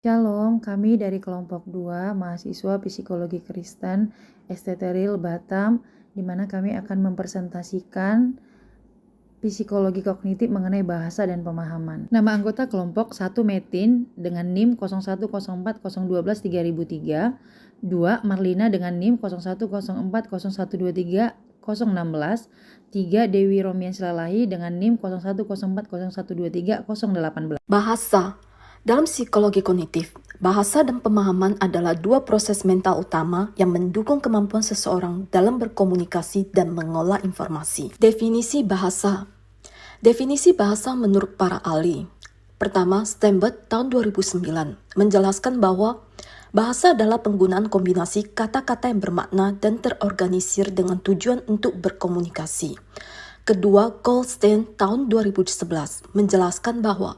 Shalom, kami dari kelompok 2 mahasiswa Psikologi Kristen STT Batam, di mana kami akan mempresentasikan psikologi kognitif mengenai bahasa dan pemahaman. Nama anggota kelompok 1 Metin dengan NIM 010401123003, 2 Marlina dengan NIM 01040123 016, 3 Dewi Romian Silalahi dengan NIM 01040123 018. Bahasa. Dalam psikologi kognitif, bahasa dan pemahaman adalah dua proses mental utama yang mendukung kemampuan seseorang dalam berkomunikasi dan mengolah informasi. Definisi bahasa. Definisi bahasa menurut para ahli. Pertama, Steinberg tahun 2009 menjelaskan bahwa bahasa adalah penggunaan kombinasi kata-kata yang bermakna dan terorganisir dengan tujuan untuk berkomunikasi. Kedua, Goldstein tahun 2011 menjelaskan bahwa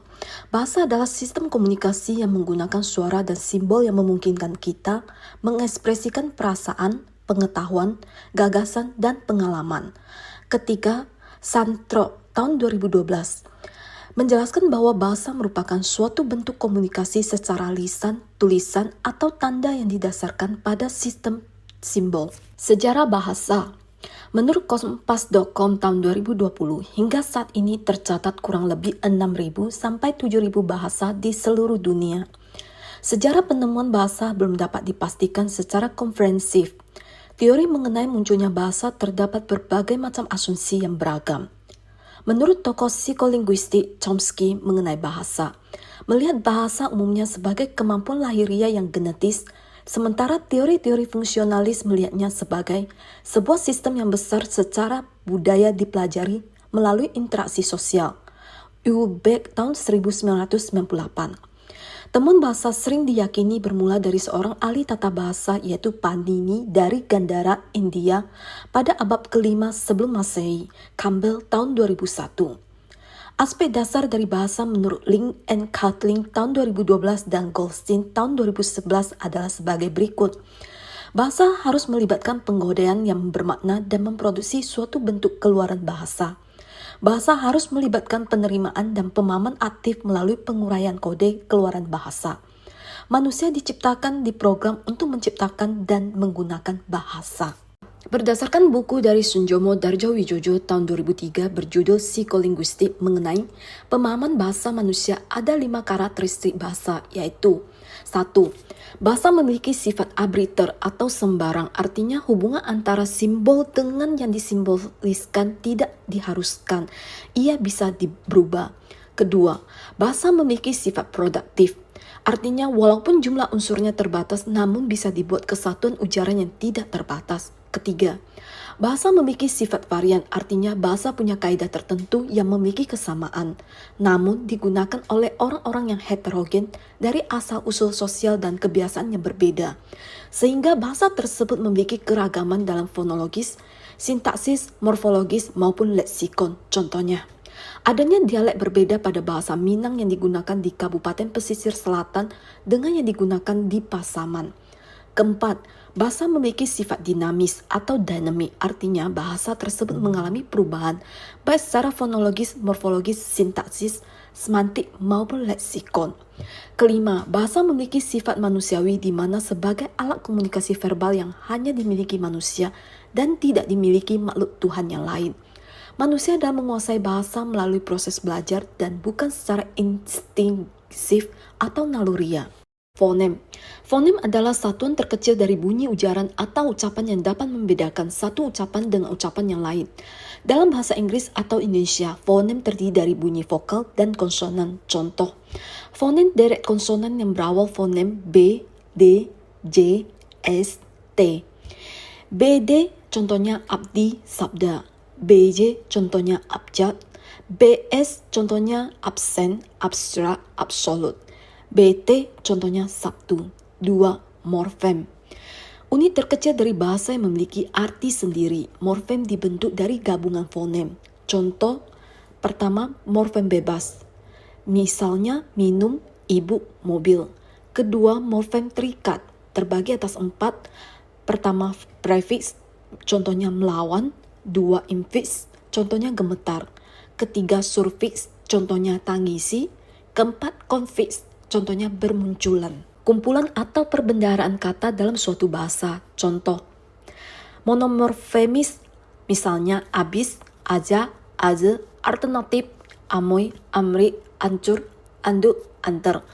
bahasa adalah sistem komunikasi yang menggunakan suara dan simbol yang memungkinkan kita mengekspresikan perasaan, pengetahuan, gagasan, dan pengalaman. Ketiga, Sandro tahun 2012 menjelaskan bahwa bahasa merupakan suatu bentuk komunikasi secara lisan, tulisan, atau tanda yang didasarkan pada sistem simbol. Sejarah bahasa. Menurut Kompas.com tahun 2020, hingga saat ini tercatat kurang lebih 6.000 sampai 7.000 bahasa di seluruh dunia. Sejarah penemuan bahasa belum dapat dipastikan secara komprehensif. Teori mengenai munculnya bahasa terdapat berbagai macam asumsi yang beragam. Menurut tokoh psikolinguistik Chomsky mengenai bahasa, melihat bahasa umumnya sebagai kemampuan lahiriah yang genetis, sementara teori-teori fungsionalis melihatnya sebagai sebuah sistem yang besar secara budaya dipelajari melalui interaksi sosial. Beck tahun 1998. Temuan bahasa sering diyakini bermula dari seorang ahli tata bahasa yaitu Panini dari Gandhara, India pada abad ke-5 sebelum Masehi, Campbell tahun 2001. Aspek dasar dari bahasa menurut Link and Cartling tahun 2012 dan Goldstein tahun 2011 adalah sebagai berikut. Bahasa harus melibatkan penggodaan yang bermakna dan memproduksi suatu bentuk keluaran bahasa. Bahasa harus melibatkan penerimaan dan pemahaman aktif melalui penguraian kode keluaran bahasa. Manusia diciptakan diprogram untuk menciptakan dan menggunakan bahasa. Berdasarkan buku dari Sunjomo Darjowijojo tahun 2003 berjudul Psikolinguistik mengenai pemahaman bahasa manusia, ada 5 karakteristik bahasa, yaitu 1. Bahasa memiliki sifat arbitrary atau sembarang, artinya hubungan antara simbol dengan yang disimboliskan tidak diharuskan, ia bisa berubah. Kedua, bahasa memiliki sifat produktif. Artinya walaupun jumlah unsurnya terbatas namun bisa dibuat kesatuan ujaran yang tidak terbatas. Ketiga, bahasa memiliki sifat varian, artinya bahasa punya kaidah tertentu yang memiliki kesamaan, namun digunakan oleh orang-orang yang heterogen dari asal-usul sosial dan kebiasaan yang berbeda. Sehingga bahasa tersebut memiliki keragaman dalam fonologis, sintaksis, morfologis maupun leksikon. Contohnya, adanya dialek berbeda pada bahasa Minang yang digunakan di Kabupaten Pesisir Selatan dengan yang digunakan di Pasaman. Keempat, bahasa memiliki sifat dinamis atau dinamik, artinya bahasa tersebut mengalami perubahan baik secara fonologis, morfologis, sintaksis, semantik maupun leksikon. Kelima, bahasa memiliki sifat manusiawi di mana sebagai alat komunikasi verbal yang hanya dimiliki manusia dan tidak dimiliki makhluk Tuhan yang lain. Manusia dalam menguasai bahasa melalui proses belajar dan bukan secara instinktif atau naluriah. Fonem. Fonem adalah satuan terkecil dari bunyi ujaran atau ucapan yang dapat membedakan satu ucapan dengan ucapan yang lain. Dalam bahasa Inggris atau Indonesia, fonem terdiri dari bunyi vokal dan konsonan. Contoh, fonem deret konsonan yang berawal fonem B, D, J, S, T. BD contohnya abdi, sabda. BJ contohnya abjad. BS contohnya absen, abstrak, absolut. BT contohnya Sabtu. 2. Morfem. Unit terkecil dari bahasa yang memiliki arti sendiri. Morfem dibentuk dari gabungan fonem. Contoh pertama, morfem bebas. Misalnya minum, ibu, mobil. Kedua, morfem terikat, terbagi atas 4. Pertama, prefiks, contohnya melawan. 2. Infiks, contohnya gemetar. Ketiga, surfiks, contohnya tangisi. Keempat, konfiks, contohnya bermunculan. Kumpulan atau perbendaharaan kata dalam suatu bahasa, contoh. Monomorfemis, misalnya abis, aja, aze, alternatif, amoy, amri, ancur, anduk, anter.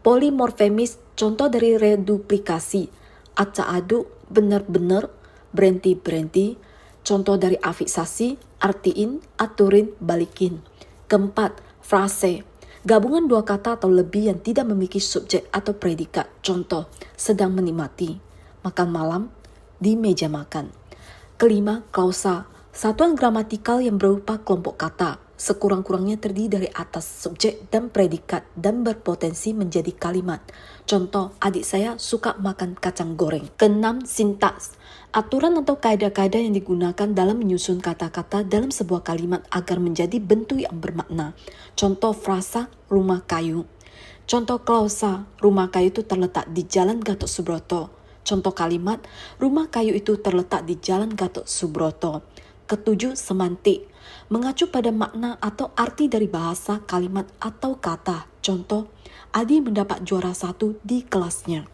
Polimorfemis, contoh dari reduplikasi, aca-adu, bener-bener, berhenti-berhenti, contoh dari afiksasi, artiin, aturin, balikin. Keempat, frase, gabungan dua kata atau lebih yang tidak memiliki subjek atau predikat, contoh, sedang menikmati, makan malam, di meja makan. Kelima, klausa, satuan gramatikal yang berupa kelompok kata, sekurang-kurangnya terdiri dari atas subjek dan predikat dan berpotensi menjadi kalimat. Contoh, adik saya suka makan kacang goreng. Keenam, sintaks, aturan atau kaidah-kaidah yang digunakan dalam menyusun kata-kata dalam sebuah kalimat agar menjadi bentuk yang bermakna. Contoh frasa, rumah kayu. Contoh klausa, rumah kayu itu terletak di Jalan Gatot Subroto. Contoh kalimat, rumah kayu itu terletak di Jalan Gatot Subroto. Ketujuh, semantik, mengacu pada makna atau arti dari bahasa, kalimat, atau kata. Contoh, Adi mendapat juara 1 di kelasnya.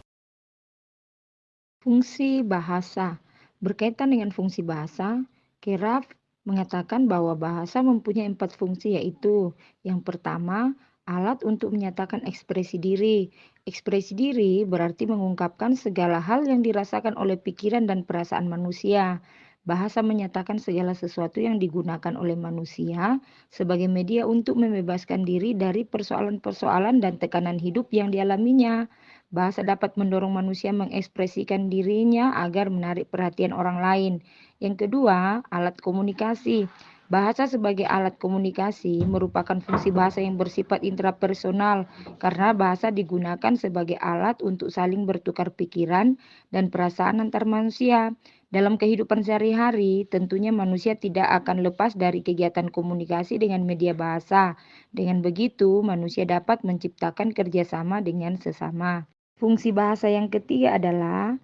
Fungsi bahasa. Berkaitan dengan fungsi bahasa, Keraf mengatakan bahwa bahasa mempunyai 4 fungsi, yaitu yang pertama, alat untuk menyatakan ekspresi diri. Ekspresi diri berarti mengungkapkan segala hal yang dirasakan oleh pikiran dan perasaan manusia. Bahasa menyatakan segala sesuatu yang digunakan oleh manusia sebagai media untuk membebaskan diri dari persoalan-persoalan dan tekanan hidup yang dialaminya. Bahasa dapat mendorong manusia mengekspresikan dirinya agar menarik perhatian orang lain. Yang kedua, alat komunikasi. Bahasa sebagai alat komunikasi merupakan fungsi bahasa yang bersifat intrapersonal karena bahasa digunakan sebagai alat untuk saling bertukar pikiran dan perasaan antar manusia. Dalam kehidupan sehari-hari, tentunya manusia tidak akan lepas dari kegiatan komunikasi dengan media bahasa. Dengan begitu, manusia dapat menciptakan kerjasama dengan sesama. Fungsi bahasa yang ketiga adalah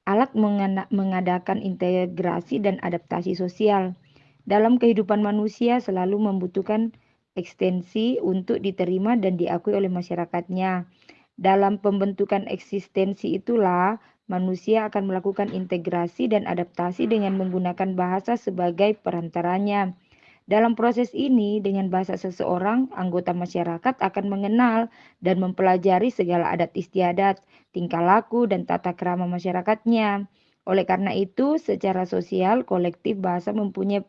alat mengadakan integrasi dan adaptasi sosial. Dalam kehidupan manusia selalu membutuhkan ekstensi untuk diterima dan diakui oleh masyarakatnya. Dalam pembentukan eksistensi itulah manusia akan melakukan integrasi dan adaptasi dengan menggunakan bahasa sebagai perantaranya. Dalam proses ini, dengan bahasa seseorang, anggota masyarakat akan mengenal dan mempelajari segala adat istiadat, tingkah laku, dan tata krama masyarakatnya. Oleh karena itu, secara sosial, kolektif bahasa mempunyai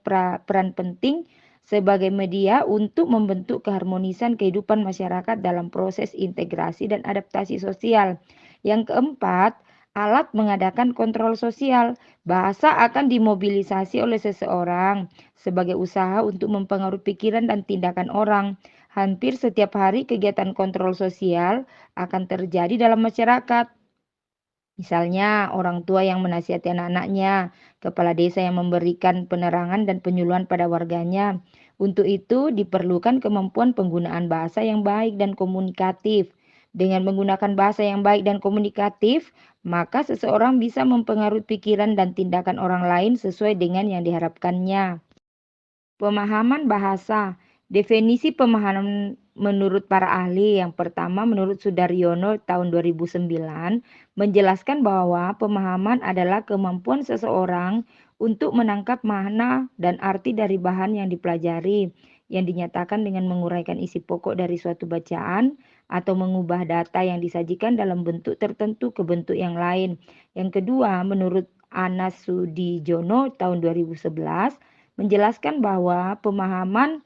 peran penting sebagai media untuk membentuk keharmonisan kehidupan masyarakat dalam proses integrasi dan adaptasi sosial. Yang keempat, alat mengadakan kontrol sosial. Bahasa akan dimobilisasi oleh seseorang sebagai usaha untuk mempengaruhi pikiran dan tindakan orang. Hampir setiap hari kegiatan kontrol sosial akan terjadi dalam masyarakat. Misalnya, orang tua yang menasihati anak-anaknya, kepala desa yang memberikan penerangan dan penyuluhan pada warganya. Untuk itu, diperlukan kemampuan penggunaan bahasa yang baik dan komunikatif. Dengan menggunakan bahasa yang baik dan komunikatif, maka seseorang bisa mempengaruhi pikiran dan tindakan orang lain sesuai dengan yang diharapkannya. Pemahaman bahasa. Definisi pemahaman menurut para ahli. Yang pertama, menurut Sudaryono tahun 2009, menjelaskan bahwa pemahaman adalah kemampuan seseorang untuk menangkap makna dan arti dari bahan yang dipelajari, yang dinyatakan dengan menguraikan isi pokok dari suatu bacaan atau mengubah data yang disajikan dalam bentuk tertentu ke bentuk yang lain. Yang kedua, menurut Anas Sudijono tahun 2011, menjelaskan bahwa pemahaman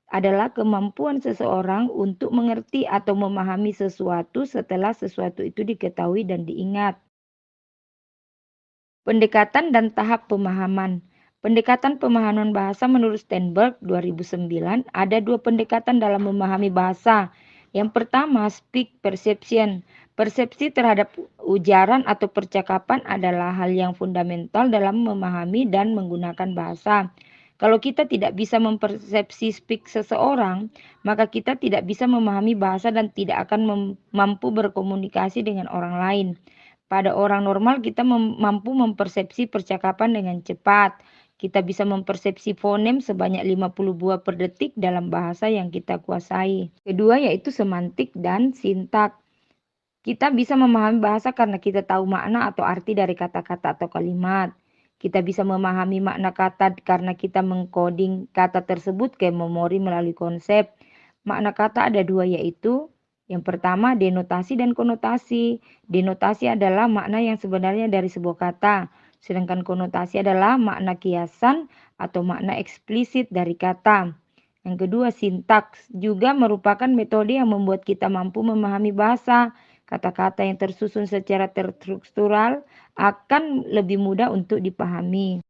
adalah kemampuan seseorang untuk mengerti atau memahami sesuatu setelah sesuatu itu diketahui dan diingat. Pendekatan dan tahap pemahaman. Pendekatan pemahaman bahasa menurut Sternberg 2009 ada 2 pendekatan dalam memahami bahasa. Yang pertama, speak perception. Persepsi terhadap ujaran atau percakapan adalah hal yang fundamental dalam memahami dan menggunakan bahasa. Kalau kita tidak bisa mempersepsi speak seseorang, maka kita tidak bisa memahami bahasa dan tidak akan mampu berkomunikasi dengan orang lain. Pada orang normal, kita mampu mempersepsi percakapan dengan cepat. Kita bisa mempersepsi fonem sebanyak 50 buah per detik dalam bahasa yang kita kuasai. Kedua yaitu semantik dan sintak. Kita bisa memahami bahasa karena kita tahu makna atau arti dari kata-kata atau kalimat. Kita bisa memahami makna kata karena kita mengcoding kata tersebut ke memori melalui konsep. Makna kata ada dua yaitu yang pertama denotasi dan konotasi. Denotasi adalah makna yang sebenarnya dari sebuah kata, sedangkan konotasi adalah makna kiasan atau makna eksplisit dari kata. Yang kedua sintaks juga merupakan metode yang membuat kita mampu memahami bahasa. Kata-kata yang tersusun secara terstruktural akan lebih mudah untuk dipahami.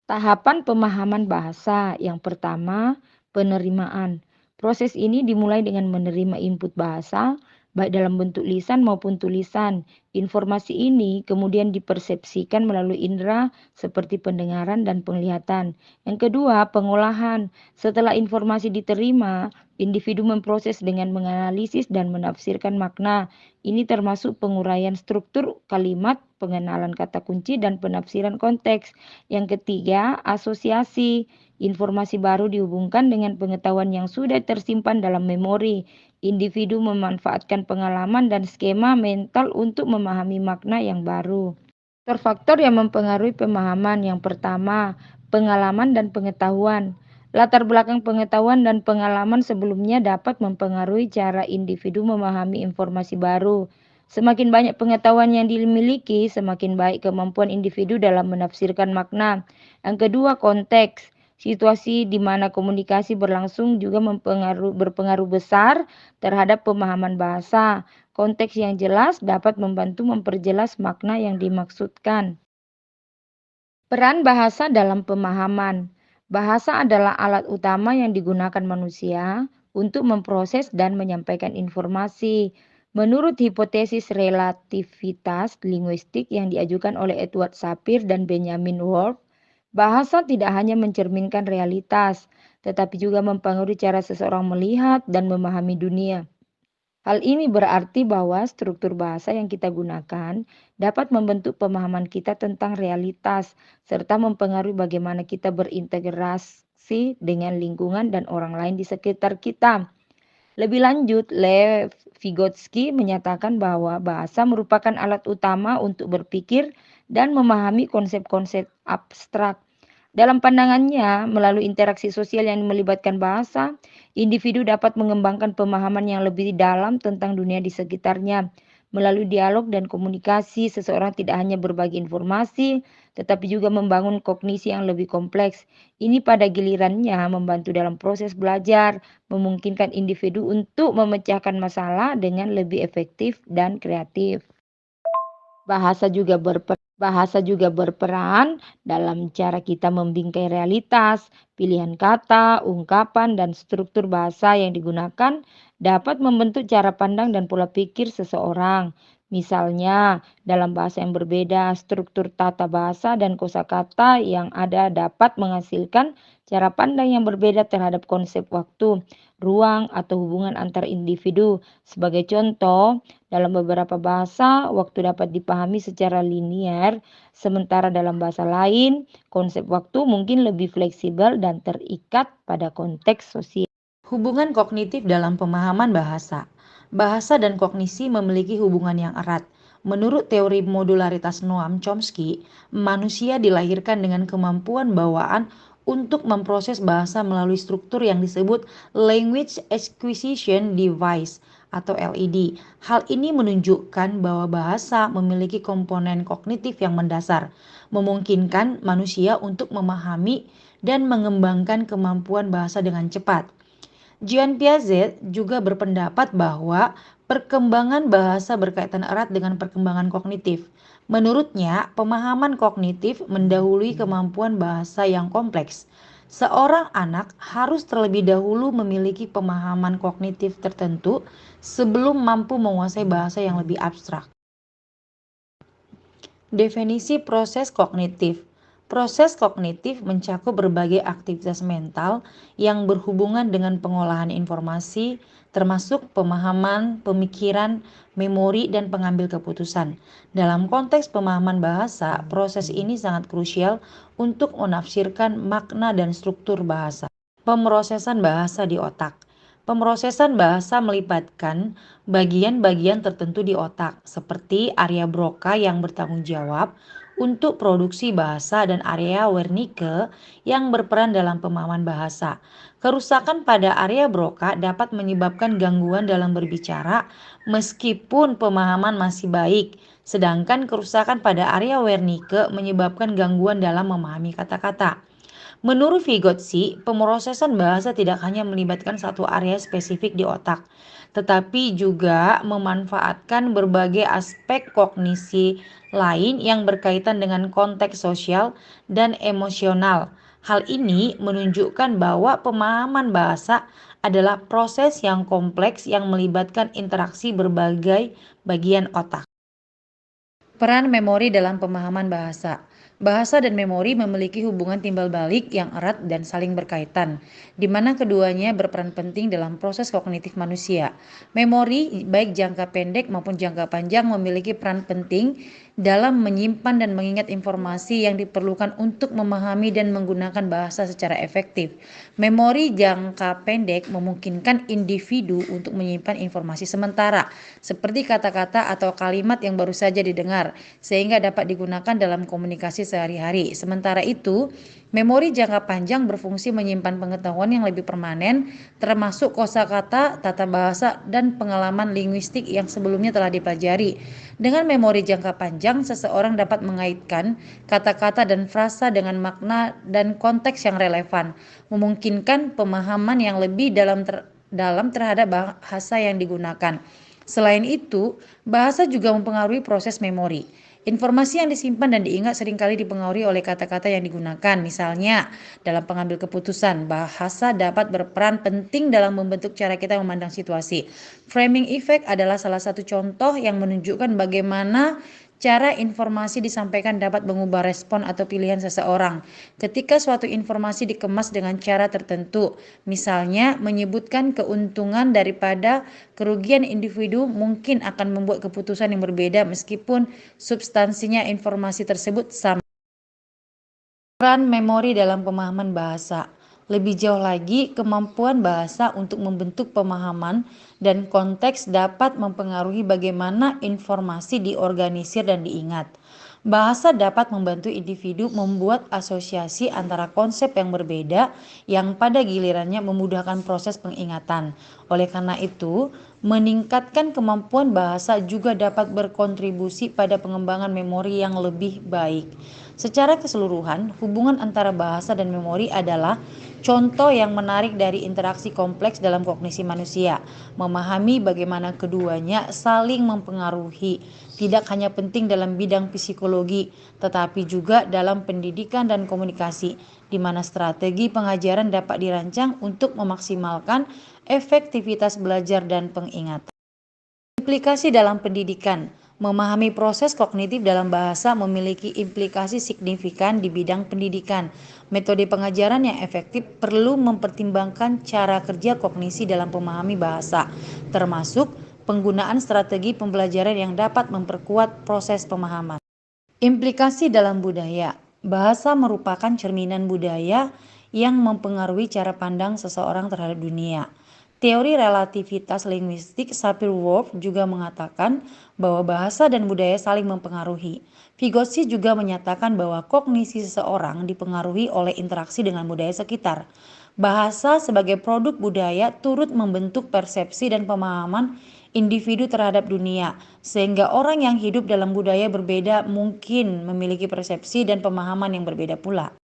Tahapan pemahaman bahasa. Yang pertama, penerimaan. Proses ini dimulai dengan menerima input bahasa, baik dalam bentuk lisan maupun tulisan. Informasi ini kemudian dipersepsikan melalui indera seperti pendengaran dan penglihatan. Yang kedua, pengolahan. Setelah informasi diterima, individu memproses dengan menganalisis dan menafsirkan makna. Ini termasuk penguraian struktur kalimat, pengenalan kata kunci, dan penafsiran konteks. Yang ketiga, asosiasi. Informasi baru dihubungkan dengan pengetahuan yang sudah tersimpan dalam memori. Individu memanfaatkan pengalaman dan skema mental untuk memahami makna yang baru. Faktor yang mempengaruhi pemahaman yang pertama, pengalaman dan pengetahuan. Latar belakang pengetahuan dan pengalaman sebelumnya dapat mempengaruhi cara individu memahami informasi baru. Semakin banyak pengetahuan yang dimiliki, semakin baik kemampuan individu dalam menafsirkan makna. Yang kedua, konteks. Situasi di mana komunikasi berlangsung juga berpengaruh besar terhadap pemahaman bahasa. Konteks yang jelas dapat membantu memperjelas makna yang dimaksudkan. Peran bahasa dalam pemahaman. Bahasa adalah alat utama yang digunakan manusia untuk memproses dan menyampaikan informasi. Menurut hipotesis relativitas linguistik yang diajukan oleh Edward Sapir dan Benjamin Ward, bahasa tidak hanya mencerminkan realitas, tetapi juga mempengaruhi cara seseorang melihat dan memahami dunia. Hal ini berarti bahwa struktur bahasa yang kita gunakan dapat membentuk pemahaman kita tentang realitas, serta mempengaruhi bagaimana kita berintegrasi dengan lingkungan dan orang lain di sekitar kita. Lebih lanjut, Lev Vygotsky menyatakan bahwa bahasa merupakan alat utama untuk berpikir dan memahami konsep-konsep abstrak. Dalam pandangannya, melalui interaksi sosial yang melibatkan bahasa, individu dapat mengembangkan pemahaman yang lebih dalam tentang dunia di sekitarnya. Melalui dialog dan komunikasi, seseorang tidak hanya berbagi informasi, tetapi juga membangun kognisi yang lebih kompleks. Ini pada gilirannya membantu dalam proses belajar, memungkinkan individu untuk memecahkan masalah dengan lebih efektif dan kreatif. Bahasa juga berperan dalam cara kita membingkai realitas. Pilihan kata, ungkapan, dan struktur bahasa yang digunakan dapat membentuk cara pandang dan pola pikir seseorang. Misalnya, dalam bahasa yang berbeda, struktur tata bahasa dan kosakata yang ada dapat menghasilkan cara pandang yang berbeda terhadap konsep waktu, ruang, atau hubungan antar individu. Sebagai contoh, dalam beberapa bahasa, waktu dapat dipahami secara linier, sementara dalam bahasa lain, konsep waktu mungkin lebih fleksibel dan terikat pada konteks sosial. Hubungan kognitif dalam pemahaman bahasa. Bahasa dan kognisi memiliki hubungan yang erat. Menurut teori modularitas Noam Chomsky, manusia dilahirkan dengan kemampuan bawaan untuk memproses bahasa melalui struktur yang disebut Language Acquisition Device atau LED. Hal ini menunjukkan bahwa bahasa memiliki komponen kognitif yang mendasar, memungkinkan manusia untuk memahami dan mengembangkan kemampuan bahasa dengan cepat. Jean Piaget juga berpendapat bahwa perkembangan bahasa berkaitan erat dengan perkembangan kognitif. Menurutnya, pemahaman kognitif mendahului kemampuan bahasa yang kompleks. Seorang anak harus terlebih dahulu memiliki pemahaman kognitif tertentu sebelum mampu menguasai bahasa yang lebih abstrak. Definisi proses kognitif. Proses kognitif mencakup berbagai aktivitas mental yang berhubungan dengan pengolahan informasi, termasuk pemahaman, pemikiran, memori, dan pengambil keputusan. Dalam konteks pemahaman bahasa, proses ini sangat krusial untuk menafsirkan makna dan struktur bahasa. Pemrosesan bahasa di otak. Pemrosesan bahasa melibatkan bagian-bagian tertentu di otak, seperti area Broca yang bertanggung jawab untuk produksi bahasa dan area Wernicke yang berperan dalam pemahaman bahasa. Kerusakan pada area Broca dapat menyebabkan gangguan dalam berbicara meskipun pemahaman masih baik, sedangkan kerusakan pada area Wernicke menyebabkan gangguan dalam memahami kata-kata. Menurut Vygotsky, pemrosesan bahasa tidak hanya melibatkan satu area spesifik di otak, tetapi juga memanfaatkan berbagai aspek kognisi lain yang berkaitan dengan konteks sosial dan emosional. Hal ini menunjukkan bahwa pemahaman bahasa adalah proses yang kompleks yang melibatkan interaksi berbagai bagian otak. Peran memori dalam pemahaman bahasa. Bahasa dan memori memiliki hubungan timbal balik yang erat dan saling berkaitan, di mana keduanya berperan penting dalam proses kognitif manusia. Memori, baik jangka pendek maupun jangka panjang, memiliki peran penting dalam menyimpan dan mengingat informasi yang diperlukan untuk memahami dan menggunakan bahasa secara efektif. Memori jangka pendek memungkinkan individu untuk menyimpan informasi sementara, seperti kata-kata atau kalimat yang baru saja didengar, sehingga dapat digunakan dalam komunikasi sehari-hari. Sementara itu, memori jangka panjang berfungsi menyimpan pengetahuan yang lebih permanen, termasuk kosakata, tata bahasa, dan pengalaman linguistik yang sebelumnya telah dipelajari. Dengan memori jangka panjang, seseorang dapat mengaitkan kata-kata dan frasa dengan makna dan konteks yang relevan, memungkinkan pemahaman yang lebih dalam terhadap bahasa yang digunakan. Selain itu, bahasa juga mempengaruhi proses memori. Informasi yang disimpan dan diingat seringkali dipengaruhi oleh kata-kata yang digunakan. Misalnya, dalam pengambil keputusan, bahasa dapat berperan penting dalam membentuk cara kita memandang situasi. Framing effect adalah salah satu contoh yang menunjukkan bagaimana cara informasi disampaikan dapat mengubah respon atau pilihan seseorang. Ketika suatu informasi dikemas dengan cara tertentu, misalnya menyebutkan keuntungan daripada kerugian individu, mungkin akan membuat keputusan yang berbeda meskipun substansinya informasi tersebut sama. Peran memori dalam pemahaman bahasa. Lebih jauh lagi, kemampuan bahasa untuk membentuk pemahaman dan konteks dapat mempengaruhi bagaimana informasi diorganisir dan diingat. Bahasa dapat membantu individu membuat asosiasi antara konsep yang berbeda yang pada gilirannya memudahkan proses pengingatan. Oleh karena itu, meningkatkan kemampuan bahasa juga dapat berkontribusi pada pengembangan memori yang lebih baik. Secara keseluruhan, hubungan antara bahasa dan memori adalah contoh yang menarik dari interaksi kompleks dalam kognisi manusia. Memahami bagaimana keduanya saling mempengaruhi tidak hanya penting dalam bidang psikologi, tetapi juga dalam pendidikan dan komunikasi, di mana strategi pengajaran dapat dirancang untuk memaksimalkan efektivitas belajar dan pengingatan. Implikasi dalam pendidikan. Memahami proses kognitif dalam bahasa memiliki implikasi signifikan di bidang pendidikan. Metode pengajaran yang efektif perlu mempertimbangkan cara kerja kognisi dalam memahami bahasa, termasuk penggunaan strategi pembelajaran yang dapat memperkuat proses pemahaman. Implikasi dalam budaya. Bahasa merupakan cerminan budaya yang mempengaruhi cara pandang seseorang terhadap dunia. Teori relativitas linguistik Sapir-Whorf juga mengatakan bahwa bahasa dan budaya saling mempengaruhi. Vygotsky juga menyatakan bahwa kognisi seseorang dipengaruhi oleh interaksi dengan budaya sekitar. Bahasa sebagai produk budaya turut membentuk persepsi dan pemahaman individu terhadap dunia, sehingga orang yang hidup dalam budaya berbeda mungkin memiliki persepsi dan pemahaman yang berbeda pula.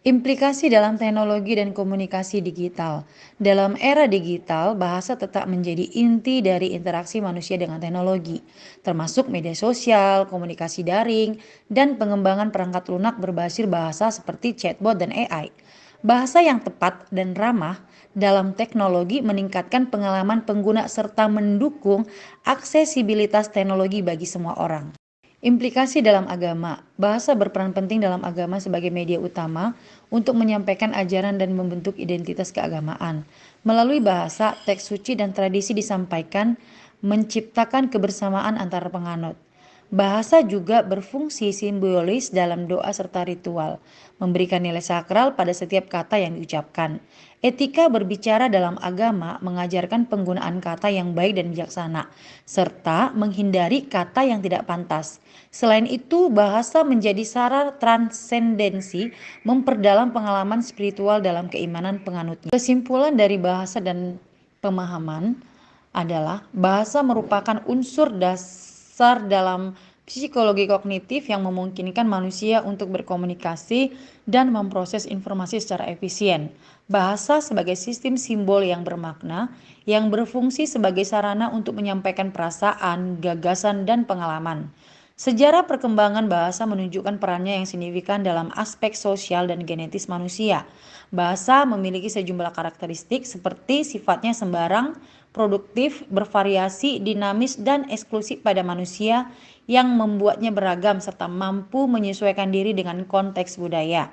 Implikasi dalam teknologi dan komunikasi digital. Dalam era digital, bahasa tetap menjadi inti dari interaksi manusia dengan teknologi, termasuk media sosial, komunikasi daring, dan pengembangan perangkat lunak berbasis bahasa seperti chatbot dan AI. Bahasa yang tepat dan ramah dalam teknologi meningkatkan pengalaman pengguna serta mendukung aksesibilitas teknologi bagi semua orang. Implikasi dalam agama. Bahasa berperan penting dalam agama sebagai media utama untuk menyampaikan ajaran dan membentuk identitas keagamaan. Melalui bahasa, teks suci dan tradisi disampaikan, menciptakan kebersamaan antar penganut. Bahasa juga berfungsi simbolis dalam doa serta ritual, memberikan nilai sakral pada setiap kata yang diucapkan. Etika berbicara dalam agama mengajarkan penggunaan kata yang baik dan bijaksana, serta menghindari kata yang tidak pantas. Selain itu, bahasa menjadi sarana transendensi, memperdalam pengalaman spiritual dalam keimanan penganutnya. Kesimpulan dari bahasa dan pemahaman adalah bahasa merupakan unsur dasar dalam psikologi kognitif yang memungkinkan manusia untuk berkomunikasi dan memproses informasi secara efisien. Bahasa sebagai sistem simbol yang bermakna, yang berfungsi sebagai sarana untuk menyampaikan perasaan, gagasan, dan pengalaman. Sejarah perkembangan bahasa menunjukkan perannya yang signifikan dalam aspek sosial dan genetis manusia. Bahasa memiliki sejumlah karakteristik seperti sifatnya sembarang, produktif, bervariasi, dinamis, dan eksklusif pada manusia yang membuatnya beragam serta mampu menyesuaikan diri dengan konteks budaya.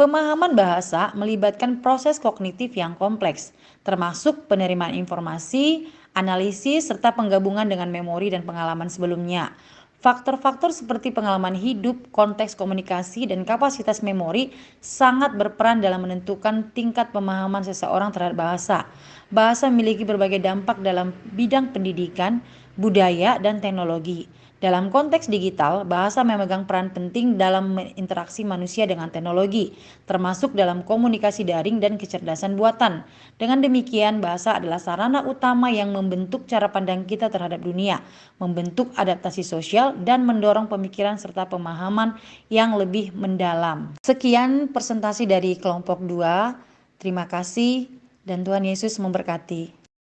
Pemahaman bahasa melibatkan proses kognitif yang kompleks, termasuk penerimaan informasi, analisis, serta penggabungan dengan memori dan pengalaman sebelumnya. Faktor-faktor seperti pengalaman hidup, konteks komunikasi, dan kapasitas memori sangat berperan dalam menentukan tingkat pemahaman seseorang terhadap bahasa. Bahasa memiliki berbagai dampak dalam bidang pendidikan, budaya, dan teknologi. Dalam konteks digital, bahasa memegang peran penting dalam interaksi manusia dengan teknologi, termasuk dalam komunikasi daring dan kecerdasan buatan. Dengan demikian, bahasa adalah sarana utama yang membentuk cara pandang kita terhadap dunia, membentuk adaptasi sosial, dan mendorong pemikiran serta pemahaman yang lebih mendalam. Sekian presentasi dari kelompok 2. Terima kasih dan Tuhan Yesus memberkati.